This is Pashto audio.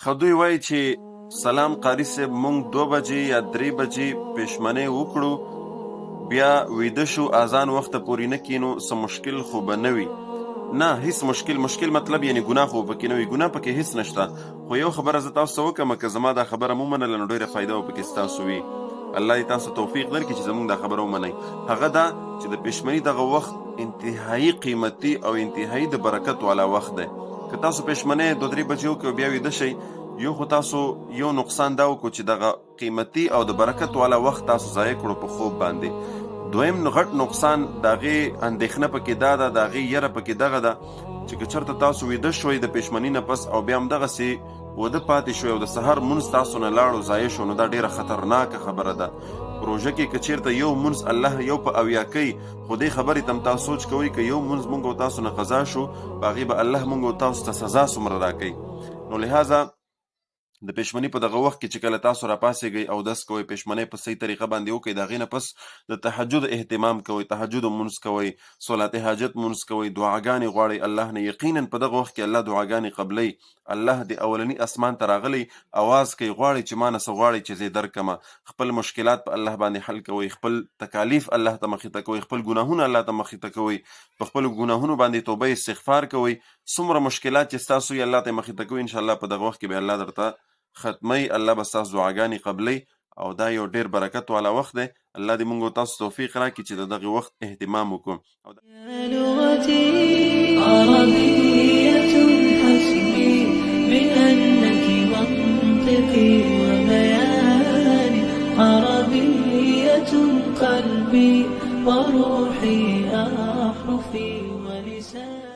خدوی وای چې سلام قاری صاحب مونږ 2 بجې یا 3 بجې پېشمنۍ وکړو بیا ویده شو اذان وخت پورې نه کینو څه مشکل خو به نه وي. نه هیڅ مشکل مطلب یعنی ګناه خو پکې نه وي، ګناه پکې هیڅ نشته. خو یو خبره زه تاسو ته وکړم که زما دا خبره مو منله نو ډېره فایده به پکې ستاسو وي. الله دې تاسو توفیق درکړي چې زموږ دا خبره ومنئ. هغه دا چې د پېشمنۍ دغه وخت انتهایي قیمتي او انتهایي د برکت والا وخت دی. که تاسو پېشمنۍ 2-3 بجې وکړئ او بیا ویده شئ، یو خو تاسو یو نقصان دا وکړو چې دغه قیمتي او د برکت والا وخت تاسو ضایع کړو په خوب باندې. دویم غټ نقصان د هغې اندېښنه پکې دا ده، د هغې یره پکې دغه ده چې که چېرته تاسو ویده شوئ د پېشمنۍ نه پس او بیا همدغسې وده پاتې شوی او د سحر مونځ تاسو نه لاړو ضایع شو، نو دا ډېره خطرناکه خبره ده. روژه کې که چېرته یو مونځ الله یو په اویا کوي، خو دې خبرې ته هم تاسو سوچ کوئ که یو مونځ مونږ او تاسو نه قضا شو، په هغې به الله مونږ او تاسو ته سزا څومره راکوي. نو لهذا د پېشمنۍ په دغه وخت کې چې کله تاسو راپاڅېږئ اودس کوئ، پېشمنۍ په صحیح طریقه باندې وکئ، د هغې نه پس د تهجد اهتمام کوئ، تهجد مونځ کوئ، صلات حاجت مونځ کوئ، دعاګانې غواړئ الله نه. یقینا په دغه وخت کې الله دعاګانې قبلوي. الله د اولني اسمان ته راغلی اواز کوي، غواړئ چې ما نه څه غواړئ چې زه یې درکړمه. خپل مشکلات په الله باندې حل کوئ، خپل تکالیف الله ته مخې ته کوئ، خپل ګناهونه الله ته مخې ته کوئ، په خپلو ګناهونو باندې توبه استغفار کوئ. څومره مشکلات چې ستاسو یې الله ته مخې ته کوئ، انشاءالله په دغه وخت کې به الله درته ختمي، الله به ستاسو دعاګانې قبلوي او دا یو ډېر برکت والا وخت دی. الله دې موږ او تاسو توفیق راکړي چې د دغه وخت اهتمام وکړو. لغتي عربية حسبي بأنك منطقي وبياني، عربية قلبي وروحي أحرفي ولساني.